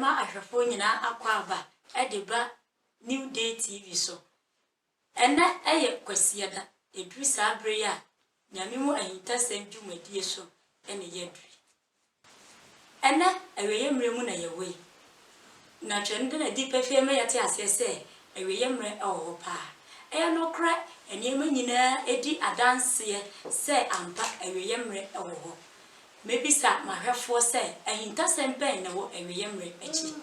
Mema ahwefo nyina akwaba edeba New Day TV so. Ena eye kwasieda edru sa abre ya nyame mu ahintasem dwumadie so ene yedru. Ena aweye mremu na yewe. Na twende na di pefie me yate asese aweye mre ewo pa. Eya nokra eniema nyina edi adanse se ampa aweye mre ewo. Mebisa mahwefo se ahintasem ben na wo aweye mre achi.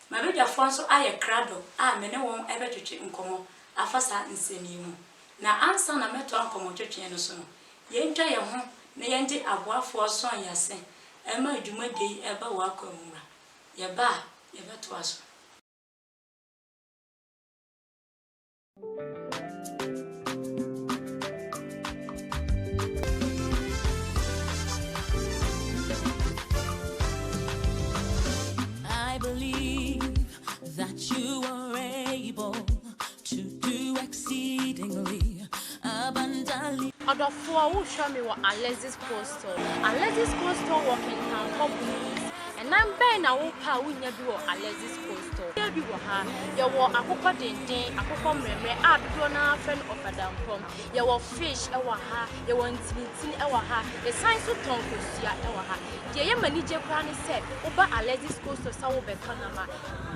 Mabedwafo nso aye krado a mene won ebetwetwe nkomo afasa nsemimu. Na ansa na meto nkomo twetwe no so no. Yentwa ye ho na yende aboafo son yase. Ema adwumade eba wa akwamura. Ye ba ye beto aso. I believe that you are able to do exceedingly abundantly. Odofo who show me what Alexis Coastal. Alexis Coastal walking town companies. And I'm buying a whoop we never do Alexis Coastal. There be ha. You walk a cocoa ding, a cocoa memory, a dona friend of a damn pump. You walk fish, a waha, you want tin a waha, the science of tongue, a waha. The manager granny said, Oba Alexis Coastal Sawo Bekanama.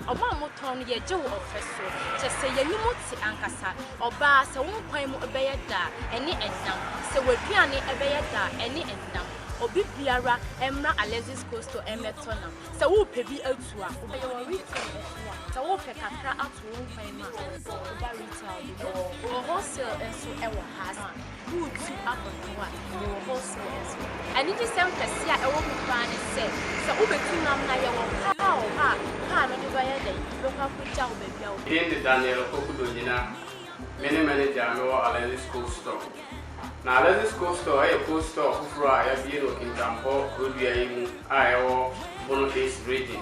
Oba moton ye Joe of Fesso, just say ye muti ankasa, Oba, so one point more obey da, any and down, so we're piano obey da, any and down. Obi biara emra Alexis Coastal emetona se wo pebi atua obi yo retail efua se wo pe kakra atu won kwan ma oba retail o wholesale enso ewo has good to akotoa o wholesale enso ani ji sem pese a ewo kufa ne se wo betu nam na ye wo ha no de baye dey lokwa kucha wo bebi a wo in Daniel Okudonyina many manager no Alexis Coastal. Na Alexis Coastal ay Coastal fufura ya bieno kintampo rodua yimu ayo Boniface reading.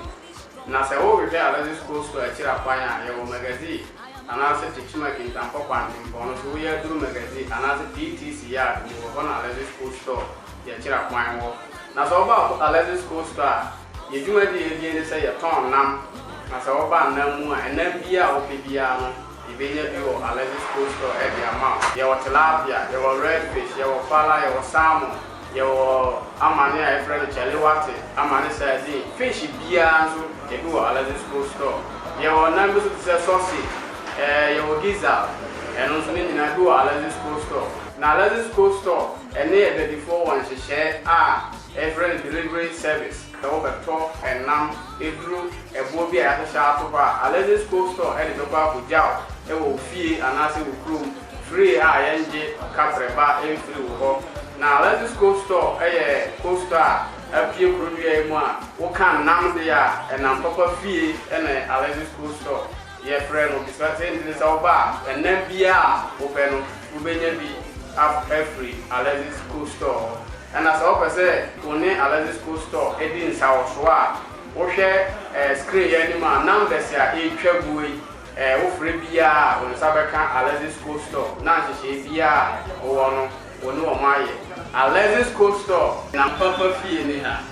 Na se wo be Alexis Coastal akira kwan a ye wo magazine anase tichima kintampo kwantimpo no so ya duru magazine anase DTC ya wo na Alexis Coastal ya akira kwan wo. Na so ba Alexis Coastal ye dwuma de ye de se ye ton nam na se wo ba nam mu a enam bia o bia no Ibenya biwo Alexis Coastal edi ama yewo tilapia yewo redfish yewo pala yewo salmon yewo amane a friend chelewate amane sardine fish bia nso yewo Alexis Coastal yewo nambe so tse sausage yewo gizzard eno nso ni nyina biwo Alexis Coastal na Alexis Coastal ene ye be before one share friend delivery service the beto enam edru ebo bi a yahya atoba Alexis Coastal ene be kwa kujao ewo fie anase wo krom free a yenge kapreba enfri wo na Alexis Coastal eye Coastal apie krodua mu a wo kan nam de a enam papa fie ene Alexis Coastal ye friend no bisate ndi sa oba enam bia wo pe no wo benya bi every Alexis Coastal and as I say one Alexis Coastal edi nsa wo so a wo hwe screen ya ni ma numbers ya e twabuyi wo free bia won sabeka Alexis Coastal na nhye bia wo no woni wo maye Alexis Coastal na papa fie ni ha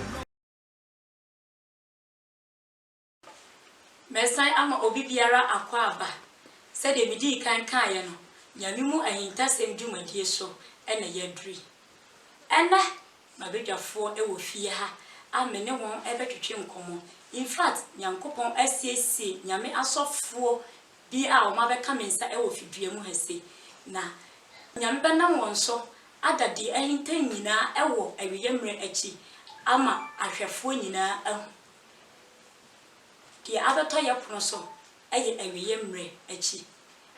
Mesai ama obi biara akwa aba se de bidi kan ye no nyame mu ahintasem dwumadie so ene yedri ena mabedwafo ewo fie ha amene won ebetwetwe nkomo in fact nyankopon asiesie nyame asofo bi a o mabeka mensa ewo fidua mu hase na nyame benam won so adade ahintan nyina ewo awiyemre achi ama ahwefo nyina ahu die abeto ye pono so eye awiyemre achi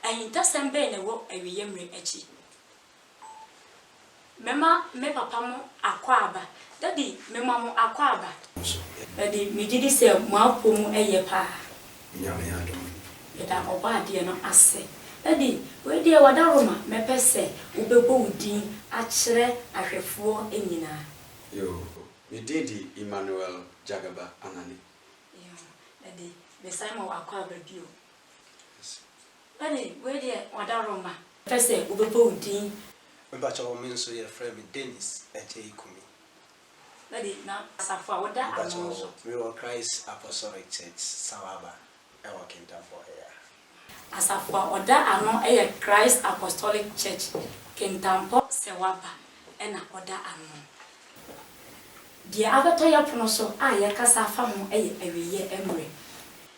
ahintasem be na wo awiyemre achi Mema me papa mo akwaba daddy mema mo akwaba daddy me didi se mo apom eye pa nyame adom da oba de no ase daddy we de wadaroma me pese ubebo udin a kire ahwefo enyina yo me dedi Emmanuel Jagaba Anani yo daddy me sai mo akwaba bio daddy we de wadaroma pese ubebo udin Me bacha wo men so ye frame Dennis Echeikumi. Daddy na asafo oda ano so. We were Christ Apostolic Church Sawaba e working time for here. Asafo oda ano Christ Apostolic Church Kintampo Sewaba na oda ano. Dia agato ya pono so ya kasa fa ho awiye emre.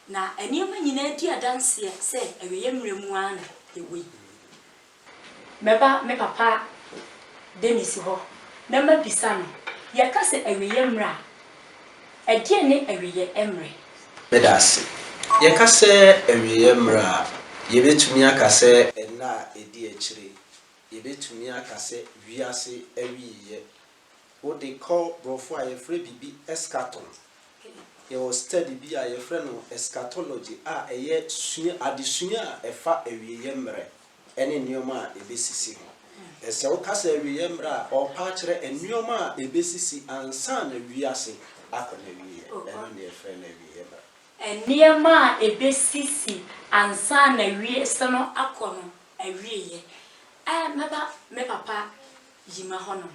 Na enioma nyina di adanse se awiye emre mu ana ewe. Meba me papa Dennis ho. Na mabisa no ya kasa awiye emra. Edie ne awiye emre. Bedase. Ya kasa awiye emra. Yebetumi akase na edi akire. Yebetumi akase wiase awiye. What they call brofo a yefre bibi eschaton. Your study bi a yefre no eschatology a eye sua adesua a efa awiye mre ene nioma a ebesisi ho. Ese wo kasa awiye mre a opa kire enioma a ebesisi ansa na wiase akona wiye ene ne yefre na awiye mre. Enioma a ebesisi ansa na wiase no akono awiye. Me papa yima hono.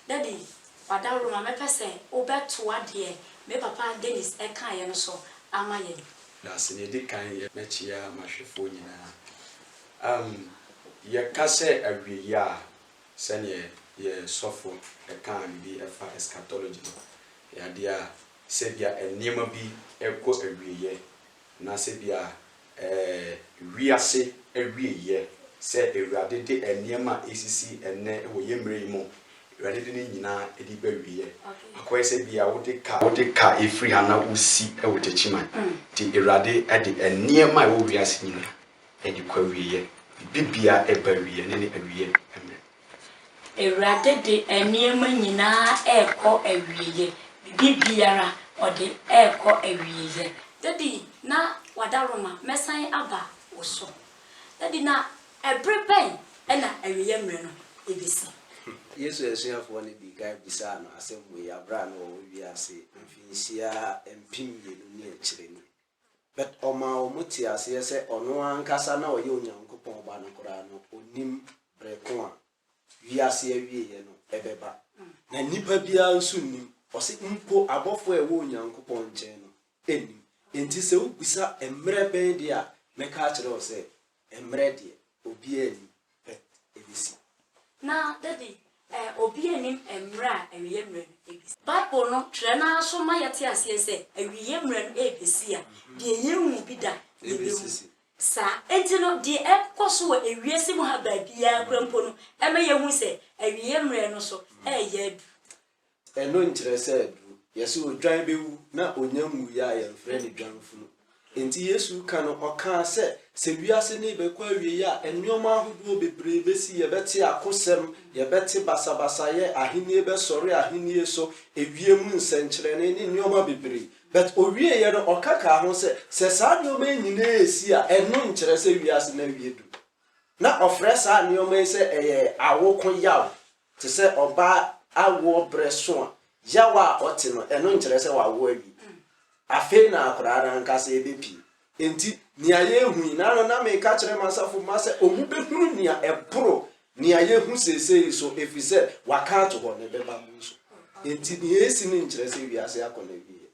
Daddy Padaro ma mepese obetoa de me papa Dennis eka ye no so amaye na sene de kan ye mechia mahwefo nyina ye kase awiya sene ye sofo eka bi efa eschatology ya dia sebia enema bi eko awiye na sebia wiase awiye se ewrade de enema esisi enne wo yemre mu Ready to nina edi bewiye akwai se bia wode ka efri hana usi e wote chima ti erade edi eniema e wo wiase nyina edi kwa wiye bibia e bawiye ne awiye emre erade de eniema nyina eko awiye bibiara ode eko awiye Daddy na wadaroma mesan aba woso Daddy na ebreben na awiye mre no ebisi Yesu esuya for ne bi guy bisa no asem we abra no wi ase mfinsia empim yenu ne akire ni but oma omuti ase se ono ankasa na oye onyankopon ba no kora no onim breko a wi ase awie no ebeba na nipa bia nso nim ose mpo abofo e wo onyankopon nche no enim enti se ubisa emre ben dia meka akire o se emre die obi ani bet ebisi na Daddy obi enim emra awiye mre ebisi Bible no tire na so ma yete ase se awiye mre no ebisi a de yehu bi da ebisi sa entino de ekoso ewiese mu ha ba bia kwampo no eme yehu se awiye mre no so eye eno nkyere se adu yesu odwan bewu na onyamu ya ya friend dwanfu no enti Yesu ka no oka se wiase ne be kwa wie ya enioma ahodo bebre besi ye beti akosem ye beti basabasa ye ahini be sori ahini so ewie mu nsenkyere ne enioma bebre but owie ye no okaka ho se sa nioma nyina esi a eno nkyere se wiase na wie du na ofre sa nioma se eye awoko yaw te se oba awo breso a yawa oti no eno nkyere se wawo awi afe na akorara nkasa ebepi enti nia yehu na no na me ka kire masafo ma se omu behunu nia ebro nia yehu sesei so efise waka to ho ne beba mu so enti ni esi ni nkire se wiase akona wie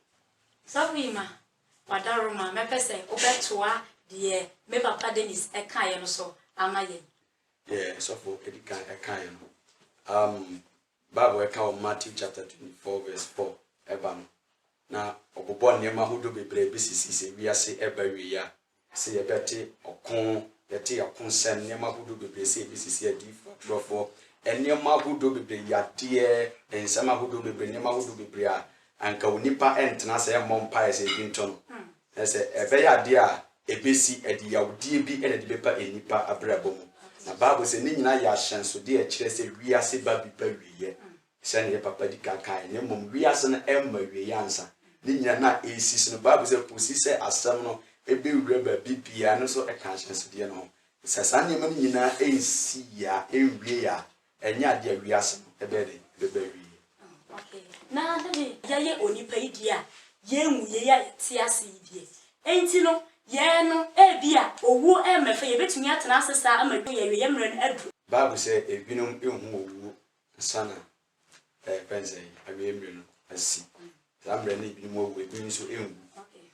Sabima wadaroma mepese obetoa de me papa Dennis eka ye no so amaye sofo edika eka ye no Bible eka o Matthew chapter 24 verse 4 ebam na obobo niema hodo bebre bisisi se wiase eba wiya se yebete okon yete yakon sem niema hodo bebre se bisisi adifo trofo niema hodo bebre yade ensama hodo bebre niema hodo bebre a anka onipa entena se mompa se binton ese ebe yade a ebesi edi yawdie bi ene de bepa enipa abrabom na Bible se ni nyina ya hyenso de a kire se wiase ba bi pa wiye se ne papa di kakai ne mom wiase na emma wiye ansa ni nyina na esis no Bible se posi se asem no ebe wura ba bibia no so e ka hyenso de no se sanye man nyina ensi ya enwie ya enya de wiase no ebe de bebe wiye okay na Daddy yaye onipa idia yenwu ye ya tiase idie enti no ye no ebia owu emefe ye betumi atena asesa amadu ye mre no adu Bible se ebinom ehu owu sana benze awie mre no asi samre na ebi mo we bi so enwu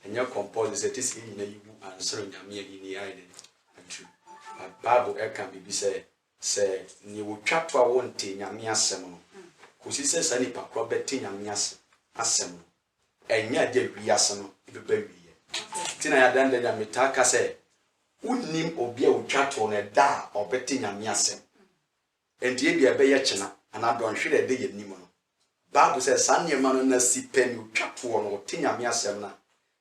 enya compose say this in na yibu ansoro nyame ahini aide atu Bible can be say ni wo twato a wonte nyame asem no kosi se sani pa kro beti nyame asem no enya de wiase no ibeba wiye tina ya dande da metaka say unim obi a wo twato no da obeti nyame asem enti e bia be ye chena ana don hwere de ye nim no Bible says sanye mano na sipen wo twato no te nyame asem na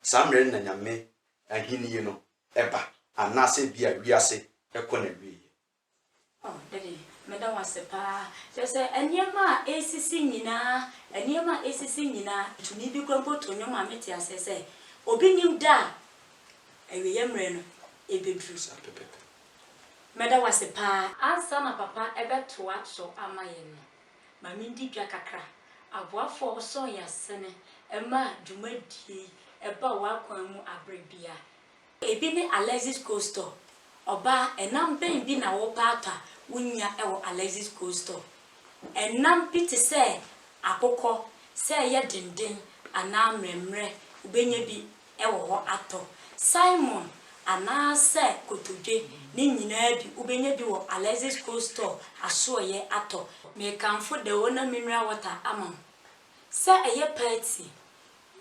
samre na nyame ahini no eba ana se bia wiase ekona wiye. Oh, daddy, madam was a pa. Just say, and your ma is singing, and your ma is singing, to me be grumbled to your mammy, as I say, Obinim da, and we am ren, a big truth. Madam was a pa, and son of papa ever to watch so am I in. Mammy deep jacacra, a boy for so ya son, a ma do me a bow welcome a bribia. A bini Alexis Costo. Oba enam ben bi na wo papa wunya ewo Alexis Costo enam bi te se akokọ se ye denden ana mremre ubenya bi ewo ho ato Simon ana se kotodwe ni nyina bi ubenya bi wo Alexis Costo aso ye ato me kanfo de wona mineral water amam se eye party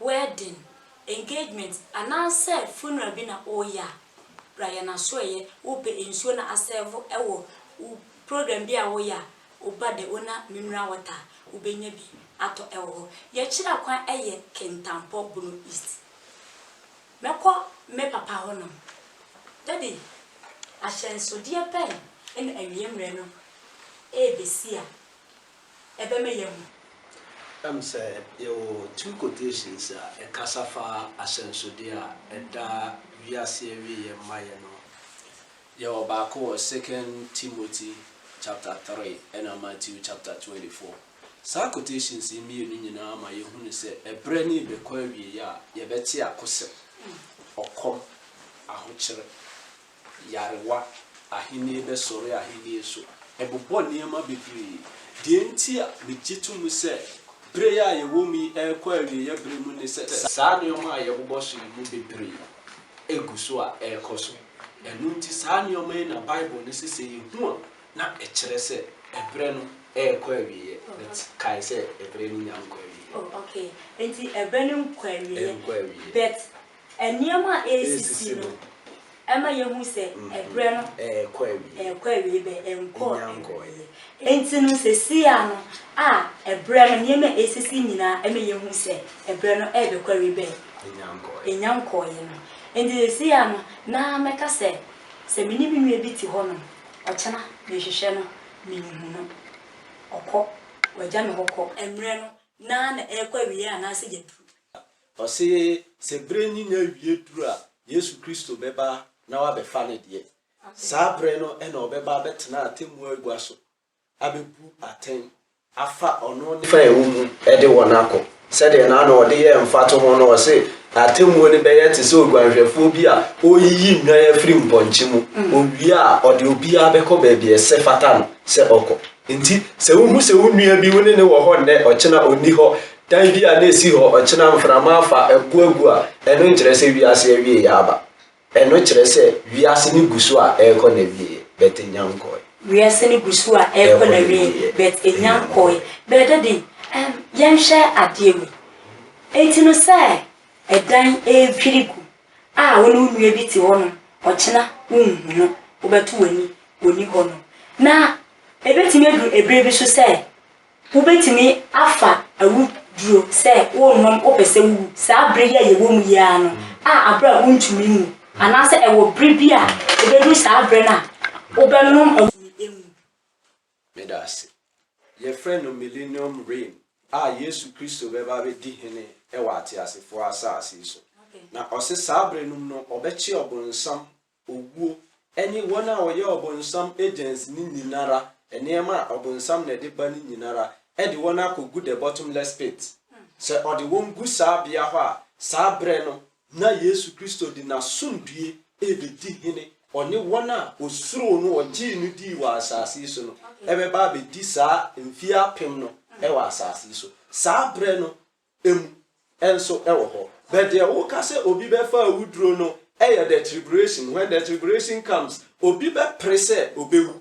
wedding engagement ana se funeral bi na oya Brian Asoye, Upe Insuna Asevo, Ewo, program be a woya, Uba de Ona Mineral Water, Ubenyabi, Ato Ewo, Yachira Kwa Eye, Kentampo, Bunu East. Meko, me papa honum. Daddy, I shall so dear pen, and a yam reno, Besia, Ebeme Said, you 2 quotations, a Casafa, Ascensodia, and Viasevi and Mayano. Your Bako 2 Timothy chapter 3 and Matthew chapter 24. Sa quotations in me in Nama, you say a brandy bequery ya, Yabetia Cose, or come a hutcher, Yarewa, a hini besore, a hini so, a buboniama be free. Dientia, Mijitum said. Prayer ye womi e kwari ye bremu ne se saa ne oma ye boboso mu bebre eguso a e koso enu nti saa ne oma na Bible ne se ye hu na e kire se ebre no e kwari ye but kai se ebre ni nyam kwari. Oh, okay. Enti ebre no kwari ye but enioma esisi no ema ye hu se ebre no e kwari be enko enti no se sia no ebre no niema esisi nyina ema ye hu se ebre no e be kwari be enyanko ye no enti sia no na meka se mini bi nwe bi ti ho no ochena me hwehwe no me hu no okọ waja me hokọ emre no na e kwari ye ana se je duru o se bre ni na wie duru a Yesu Kristo beba na wa be fa ne de saa bre no e na obeba betena atemu aguaso abebu aten afa ono ne fa ewu e de wona akọ said na na ode ye mfato ho no se atemu ne be ye te se oguanhwefo bi a oyiyi nwa ya firi mponchi mu owi a ode obi a be ko ba bi ese fata no se okọ nti se wu se unua bi woni ne wo ho ne ochena oni ho dan bi a na esi ho ochena mframa afa aguagu a eno nkire se wi ase awie ya aba eno kire se wi ase ni guso a e ko na wie betenyanko we are sending Gusua economy, but a young boy, better than young share at you. 18 say a dime a piriku. When we be to one or China, no, over 20 when you honor. Now, a bit me a brave should say, who bet me afa a wood drew, say, oh, mom, open say, Sabria, you womb yarn. I brought one to me, and I said, I will breathe beer, a baby Sabrina, open Medasi. Your friend of Millennium Reign. Yesu Christo beba be di hene e wate asefo asase so. Na ose sabre num no obechi obonsam oguo eni wona oye obonsam agents ni nyinara enema obonsam na de ba ni nyinara e de wona kogu the bottomless pit. Se ode won gu sabia ho a sabre no na Yesu Christo di na sundue e be di hene oni wona osuro no oji ni di wa asase so no ebe ba be di sa mfia pem no e wa asase so sabre no enso ewo ho. But there wo ka say obi be fa awudro no the tribulation. When the tribulation comes, obi be prese obewu.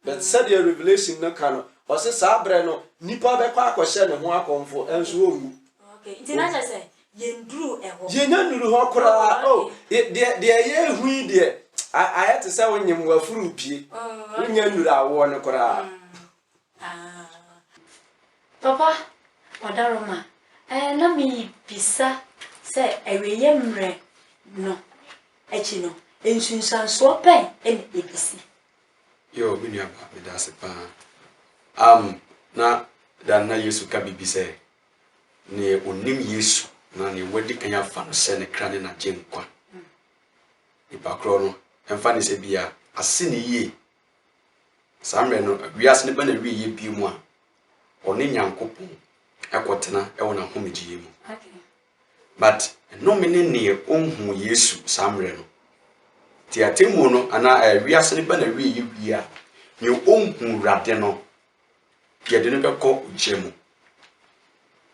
But said the revelation no kano o se sa bre no nipa be kwa akohye ne ho akomfo enso owu. Okay, intina say yenduru eho. Yenyanuru ho kora. Oh, de ye hu de I had to say wonyem wafuru pie. Yenyanuru awo no kora. Papa, Odaroma, na mi bisa se eweye mre no echi no ensunsanso pen en ebisi. Yo binu aba me da se pa. Na dan na Yesu ka bibi se ne onim Yesu na ne wadi kan ya fa no se ne krane na genkwa. Ipa kro no emfa ne se bia ase ne yie. Samre no wiase ne ba na wi yie bi mu a oni nyankopon ekotena e wona homegiye mu. Okay. But no mene ne onhu Yesu samre no. Ti atemu no ana wiase ne ba na wi yie wi a ne onhu rade no ye de no bekọ ujemu.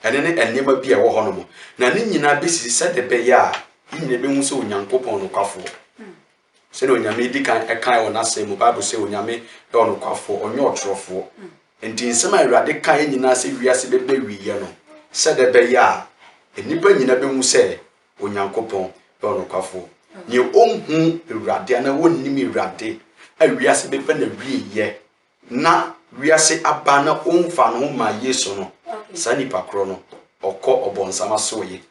Ene ne enema bi e wo hono mo. Na ne nyina besisi se de be ya nyina be hu se onyankopon no kwafo. Se no nyame di kan e kan wona se mu Bible se onyame e ono kwafo onye otrofo. Enti nsema awurade kan nyina se wiase bebe wiye no se de be ya enipa nyina be hu se onyankopon e ono kwafo. Ni onhu awurade na wonnim awurade awiase bebe na wiye na wiase abana onfa no ma Yesu no. Sani pakro no okọ obonsama soye.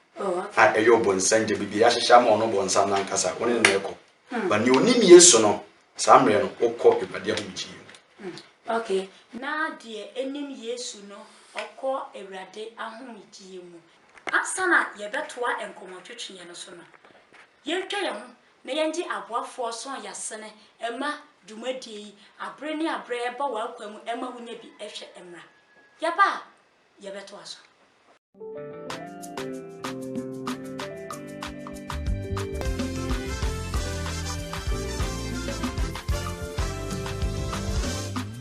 A eyo bonsanje bibi ya hihya ma ono bonsam na nkasa woni na ekọ. Ba ni onim Yesu no samre no okọ ibade ahomji. Okay, na de enim Yesu no okọ ewrade ahomji mu. Asana ye betoa enkomotwetwe no so no. Yentwa ye ho na yenji aboafo so yasene ema dumadie abre ni abre eba wa akwamu ema hunya bi ehwe emra. Yaba ye betoa so.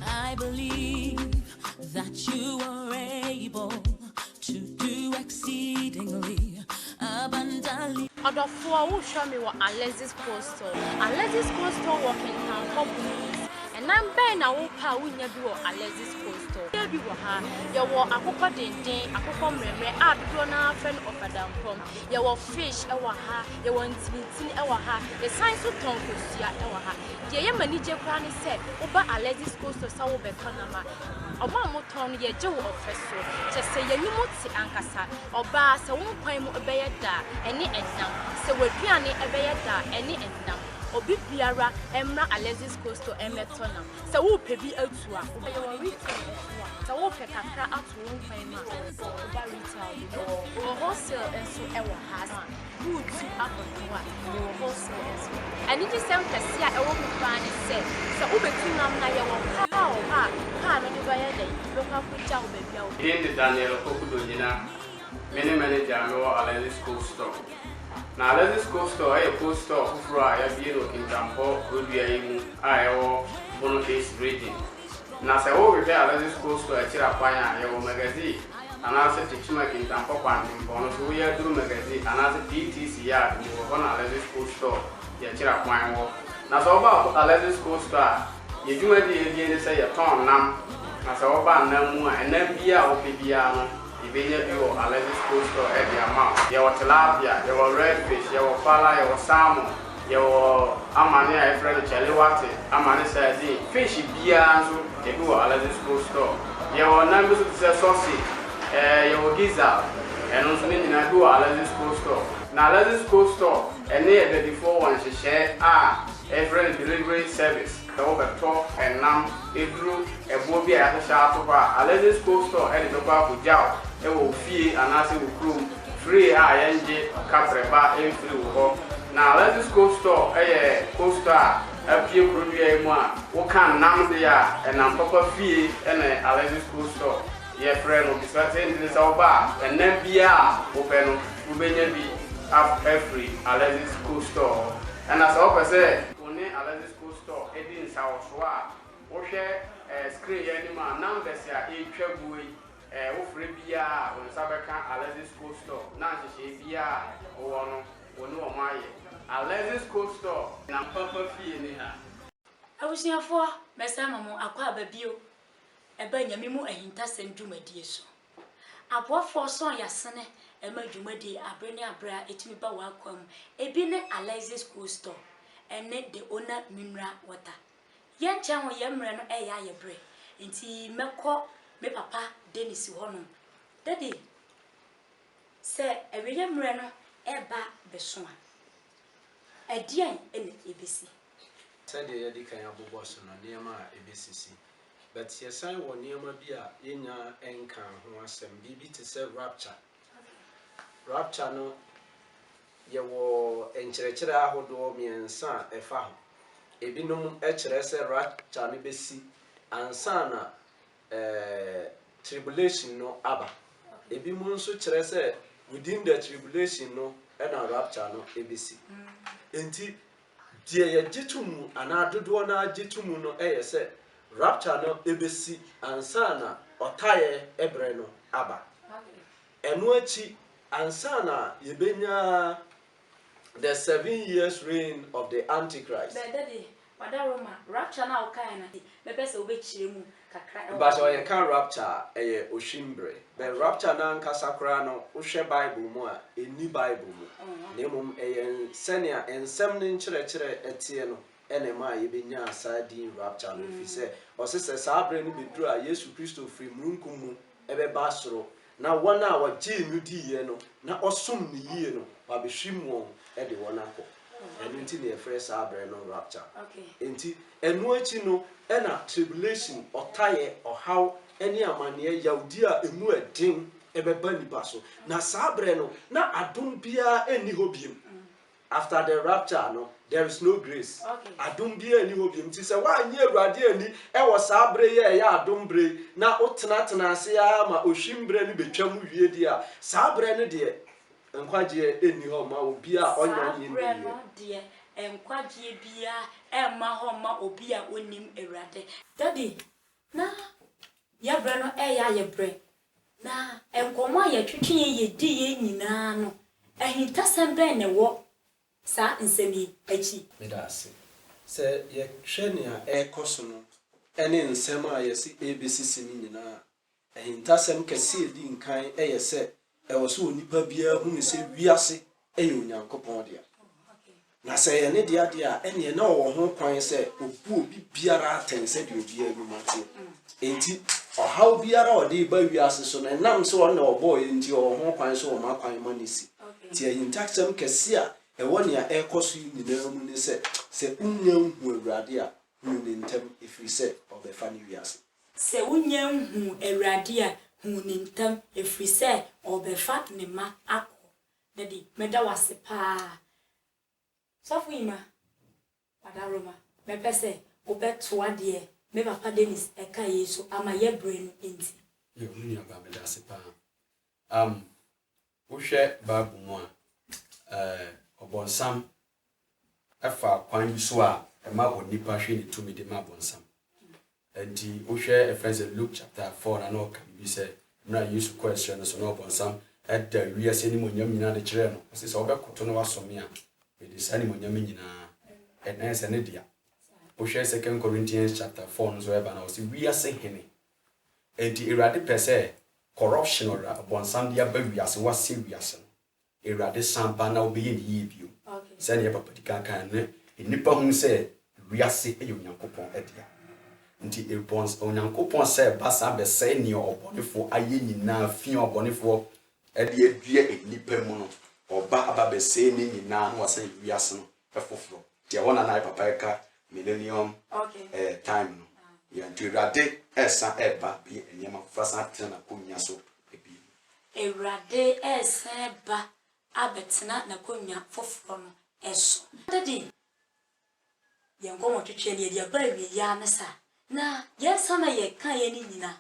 I believe that you are able to do exceedingly abundantly. Odofo who show me what Alexis Coastal. Alexis Coastal walking town for blues. And I'm Ben na wo pa wo nya bi wo Alexis Coastal. Ye bi wo ha, ye wo akokọ denden, akokọ mremre a dodo na friend of Adampom. Ye wo fish e wo ha, ye wo ntintin e wo ha, ye san so ton kosia e wo ha. Ye ye mani je kwa ni said, oba Alexis Coastal sa wo be kanama. Oba mo ton ye je wo ofeso. Che se ye nimu ti ankasa. Oba se wo kwan mu ebeye da, eni enam. Se waduane ebeye da, eni enam. Obi biara emra Alexis Coastal emetonam. Se wo pebi atua, oba ye wo retail atua. Se wo pe kakra atu wo kwan ma, oba retail bi. O wholesale enso e wo ha. Good to abonwa, ye wo wholesale enso. Ani ji sem kese a e wo kwa ni se wo betunam na ye wo ha no ni ba ye dey. Lo ka ku ja wo be bia wo. Indi Daniel Okudonyina, many manager no Alexis Coastal. Na Alexis Coastal ay Coastal kufura ya biero kintampo rodua yimu ayo bono case reading. Na se wo we Alexis Coastal akira kwanya ya wo magazine anase tichima kintampo kwantimpo no so ya duru magazine anase DTC ya wo bona Alexis Coastal ya akira kwanya wo. Na so ba Alexis Coastal ye dwuma di ye se ya ton nam na se wo ba nam mu a enam bia wo bia no ibenya biwo Alexis Coastal ama ya wa tilapia ya wa redfish ya wa pala ya wa salmon ya wa amane a friend chelewate amane sardine fish bia nso e biwo Alexis Coastal ya wa nambe so tse sauce ya wa gizzard eno nso ni na biwo Alexis Coastal na Alexis Coastal ene e before one share every delivery service the beto enam edru ebo bia ya sha atopa Alexis Coastal e de ba ko jaw e wo fie anase wo krum free a yanje kapreba e free wo na Alexis Coastal e coastal apie produce mu a wo kan nam de ya enam papa fie e na Alexis Coastal ye friend no bisa ten de sa oba enam bia wo pe no wo benya bi every Alexis Coastal and as I say oni Alexis Coastal e din sa wo so a wo hwe screen ya ni ma numbers ya e twa buyi wofre bia on sabeka Alexis Cold Store na nhyehyɛ bia wo no wo no mo aye Alexis Cold Store na papa fie ni ha abusuafo mesa mamo akwa ababio eba nyame mu ahintasɛm dwumadie so aboafo so yasene ema dwumadie abre ne abra etimi ba wa akwam ebi ne Alexis Cold Store ene the owner mineral water yencha ho yemre no eya yebre nti mekɔ me papa Dennis hono daddy se ewe mre no eba beso a edian ene ebesi said the Yadikan Abobos no Niama ebesisi but yesan wo niama bi a yenya enka ho asem bibi te se rapture no ye wo enkyerɛkyerɛ ahodo miensa efa ho ebinom ekyerɛ se rapture ne besi ansa na tribulation no aba ebi mu nso kyerɛ se within the tribulation no na rapture no ebesi enti die ye gitumu ana dodo na gitumu no se rapture no ebesi ansa na otaye ebre no aba eno achi ansa na yebenya the 7 years reign of the Antichrist. Daddy, Roma, rapture na okai na me pese obechire mu kakra. But o can rapture oshimbre. The rapture na nkasakra no wohwe Bible mu a eni Bible mu. Na mum senia ensem ne nkyerɛkyerɛ etie no ene ma yebenya asadi rapture no fi se o se sabre no beduru a Yesu Kristo firi murunkum mu ebeba soro na wona a wagye nu diye no na osom ni yie no ba behwim de wona akọ enu nti na efre sabre no rapture. Enti enu achi no na tribulation otaye ohaw eni amane yaudi a emu edin ebeba nipa so na sabre no na adom bia eni hobiem. After the rapture no there is no grace. Adom bia eni hobiem ti se wa anye awurade ani e wo sabre ye ya adom bre na otenatena ase ya ma ohwimbre no betwam wie di a sabre no de enkwagye eni ho ma obi a onya yin de enkwagye bia emma ho ma obi a onim awurade. Daddy na ya bra no ya ye bre na enkomo ya twetwe ye di ye nyina no ahintasem ben ne wo sa nsemi achi medase se ye hwenia ekoso no ene nsem a ye si abcc ni nyina ahintasem kase di nkan se ewo so onipa bia hu ne se wiase onyankopɔn dia na se ye ne dia dia ene na wo ho kwan se obu obi biara atense de obi agumate enti ohaw biara ode ba wiase so na nam se wona obo ye nti o ho kwan so o ma kwan manisi ti ahintasem kase a ewo ne a ekoso nyina mu ne se unya hu awurade a hu ne ntem efiri se obefa ne wiase se unya hu awurade a hu ne ntem efiri se obefa ne ma akọ daddy meda wase pa sofu ima Roma me pese obeto ade me papa Dennis eka yeso ama ye brain enti yo ni aba me da se pa wo hwe Bible mu a obonsam afa kwan so a ema onipa hwe ne tumi de ma bonsam enti wo hwe Ephesians Luke chapter 4 na no kan bi se na Yesu question no so no bonsam edda wiase ni monyam nyina de kire no se obekoto no wasome a edi sani monyam nyina enese ne dia wo hwe 2 Corinthians chapter 4 no so eba na wo se wiase hene enti irade pese corruption or bonsam dia ba wiase wase wiase no irade sampa na obeyi ni yibio sani ya papa dikaka ne nipa hu se wiase onyankopɔn edia nti ebons onyankopɔn se basa be se ni obonefo aye nyina fi obonefo ede adua nipa mu no oba aba be se ni nyina no wase wiase no efoforo ti e wona na papa eka millennium time no ya nti irade esa eba bi enyama frasa tena konya so ebi irade esa eba abetena na konya foforo no eso daddy yengo mo twetwe ne dia ba wi ya na sa na yesa na ye kan ye ni nyina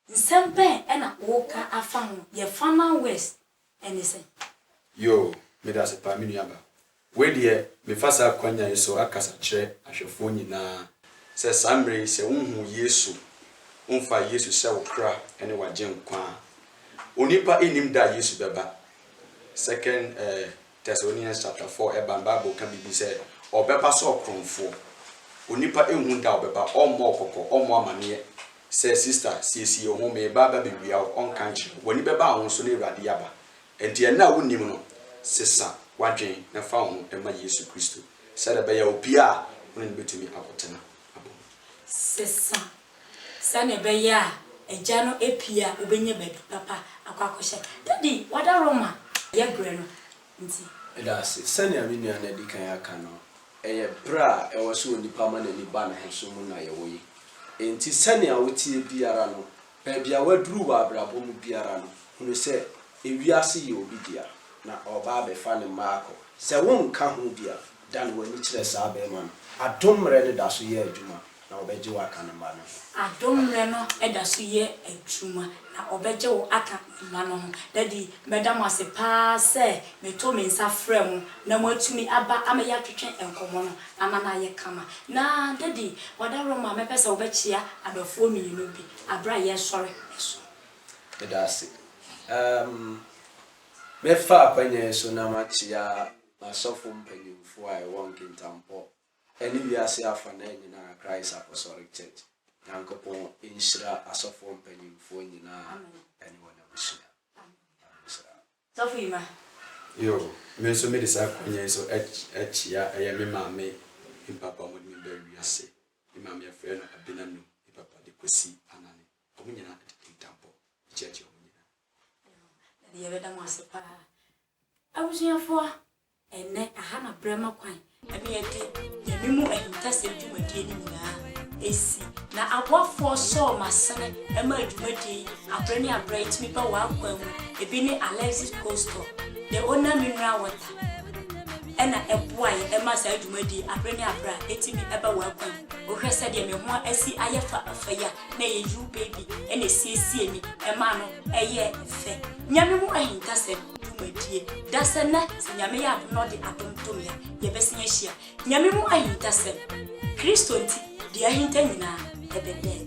nsembe ena woka afa ho ye fana west enese yo me da se pa mi nuaba we de me fasa kwanya yeso akasa kire ahwefo nyina se samre se unhu Yesu umfa Yesu se wo kra ene wagye nkwa onipa enim da Yesu beba 2 Thessalonians chapter 4 Bible can be said obeba so okromfo onipa ehun da obeba omo okoko omo amane say sister sie ho me baba bewia on kanchi woni beba ahon so na Awurade yaba enti na wonim no sesa wadwen na fa ho ema Yesu Kristo said be ya obi a woni betumi akotena abo sesa sane be ya eja no epia obenye badu papa akwakoshe daddy wada Roma ye bre no nti edase sane aminu na di kan aka no eye bra e wo so onipa ma na ni ba na henso mu na ye wo yi enti sane a wotie biara no ba bia waduru wa abrabo mu biara no hunu se ewiase ye obi dia na oba be fa ne maako se won ka ho bia dan wani kire sa ba ma no adomre ne da so ye adwuma na obeje wa aka ne ma no adomre no eda so ye adwuma na obeje wo aka ma no daddy madam ase pa se me to me nsa frem na matumi aba amaya twetwe enkomo no amana ye kama na daddy wada Roma me pesa obechia adofo miyinu bi abra ye sore eso edase me fa apanye so na machia asofo mpanyimfo a won kintampo eni wiase afa na nyina Christ Apostolic Church yankopon inshira asofo mpanyimfo nyina eni wona bushia sofu ima yo me so me disa kwanye so echia eye me mame papa mo mi be wiase mi mame afre no abinanu papa de kosi anane omunyina kintampo church ye beda mo asepa abusuafo ene aha na brema kwan ebe ye de yemimu ahintase dwumadie ni nyina esi na abwafo so masene ema dwumadie abrani abright mi ba wa kwan ebi ni Alexis Coastal the owner mineral water ena eboaye ema sa dwumadie abrani abra etimi eba wa kwan ohwese de me ho asi ayefa afaya na ye you baby ena siesie ni ema no eye efe nyame mu ahintase dwumadie dasena nyame ya no de atontomia ye besia hia nyame mu ahintase Kristo nti de ahinta nyina ebede